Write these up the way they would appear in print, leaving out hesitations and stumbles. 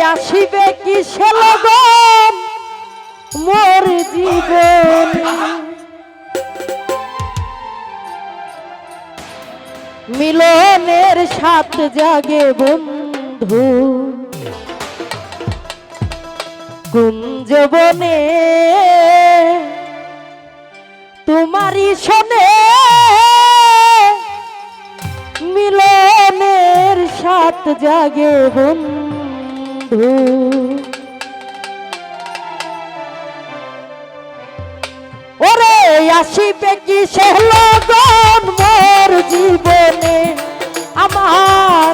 আসিবে কি সে লগন মোর জীবন মিলনের সাথ জাগে বন্ধু কুঞ্জবনে তোমারই শোনে মিলনের সাথ জাগে বন্ধু ওরে আসিবে কি সে লগন মোর জীবনে আমার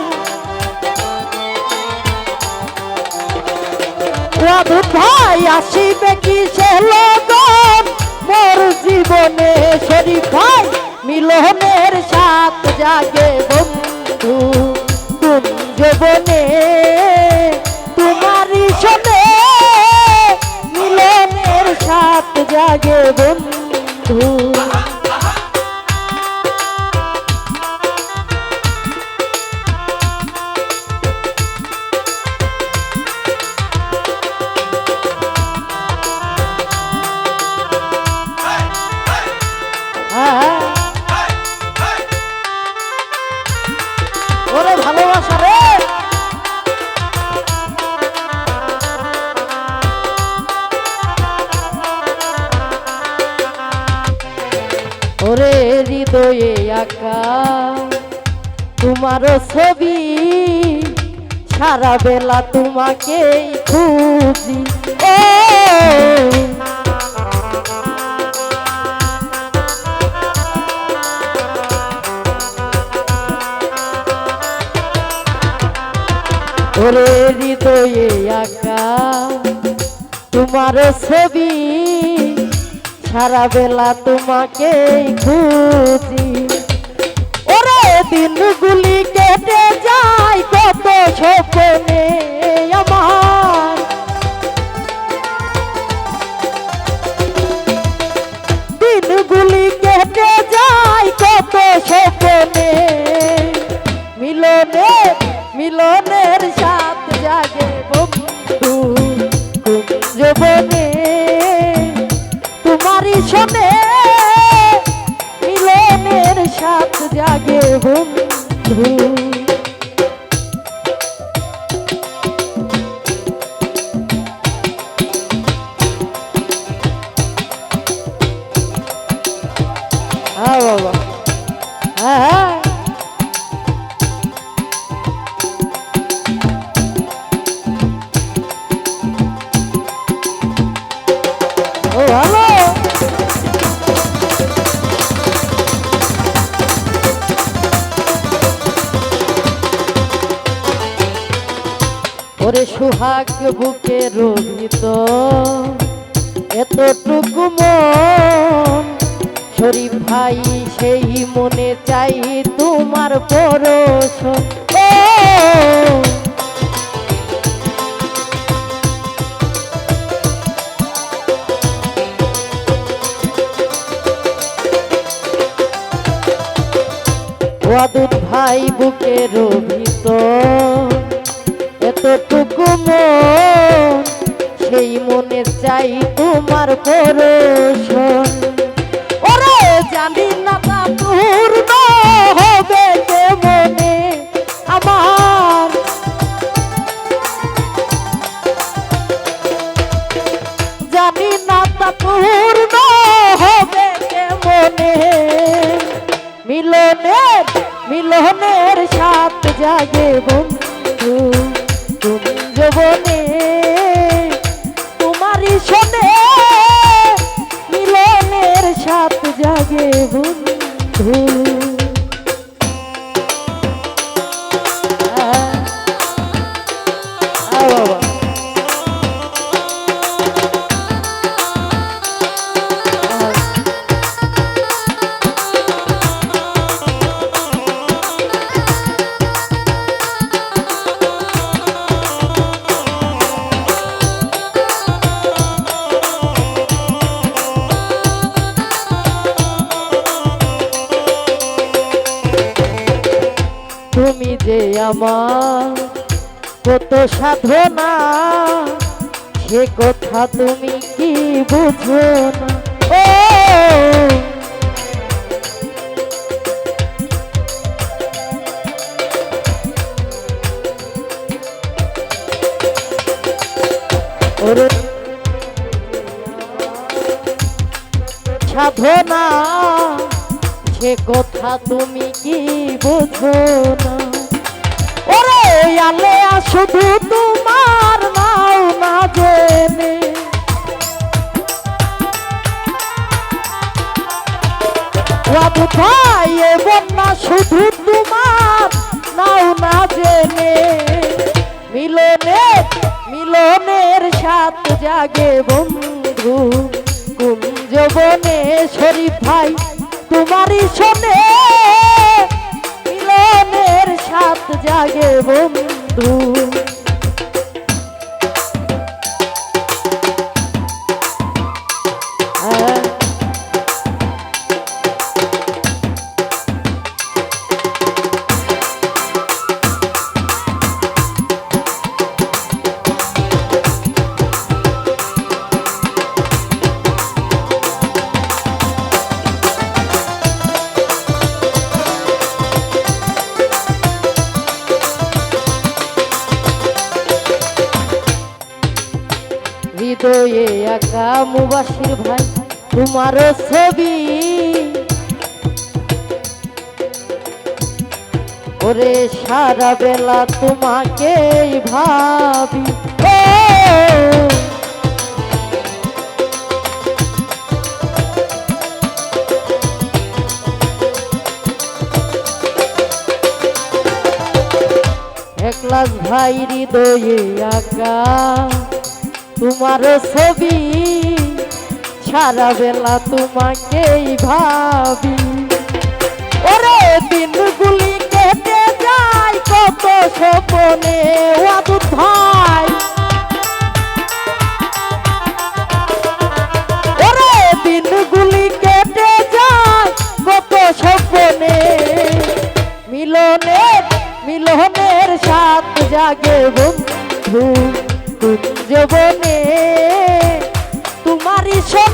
রাধু ভাই আসিবে কি সে লগন মোর জীবনে শরীফ ভাই মিলনের সাথ জাগে বন্ধু কুঞ্জবনে তোমারই শোনে মিলনের সাথ জাগে বন্ধু ওরে ভালোবাসা রে ওরে হৃদয়ে আঁকা তোমার ছবি সারা বেলা তোমাকেই খুঁজি ওরে হৃদয়ে আঁকা তোমার ছবি সারা বেলা তোমাকে খুঁজি ওরে দিনগুলি কেটে যায় কত স্বপ্নে আমার দিনগুলি কেটে যায় কত স্বপ্নে মিলনের সাথ জাগে বন্ধু কুঞ্জবনে তোমারই শোনে মিলনের সাথ জাগে বন্ধু বাবা হ্যাঁ ওরে সুহাগ বুকে রোহিত এতটুকু মন শরীফ ভাই সেই মনে চাই তোমার পরশ ওয়াদুদ ভাই বুকে রোহিত এতটুকু মন সেই মনে চাই তোমার পরশন ওরে জানি না তা পূর্ণ হবে কেমনে আমার জানি না তা পূর্ণ হবে কেমনে মিলনের সাথ জাগে বন্ধু কুঞ্জবনে তোমারই শোনে মিলনের সাথ জাগে বন্ধু তুমি যে আমার কত সাধনা সে কথা তুমি কি বুঝো না। ও ওরে সাধনা সে কথা তুমি কি বুঝো না। ওরে আলে শুধু তোমার নাও না জেনে ভাই বন্যা শুধু তোমার নাও না জেনে মিলনের সাথ জাগে বন্ধু কুঞ্জবনে শরীফ ভাই তোমারই শোনে মিলনের সাথ জাগে বন্ধু। হৃদয়ে একা মুবাসির ভাই তোমার ছবি ওরে সারা বেলা তোমাকে ভাবি। একলাস ভাই হৃদয়ে একা তোমার ছবি সারা বেলা তোমাকেই ভাবি। ওরে দিনগুলি কেটে যায় কত স্বপ্নে ওয়াদুদ ভাই। ওরে দিনগুলি কেটে যায় কত স্বপ্নে মিলনের সাথ জাগে বন্ধু কুঞ্জবনে তোমারই শোনে।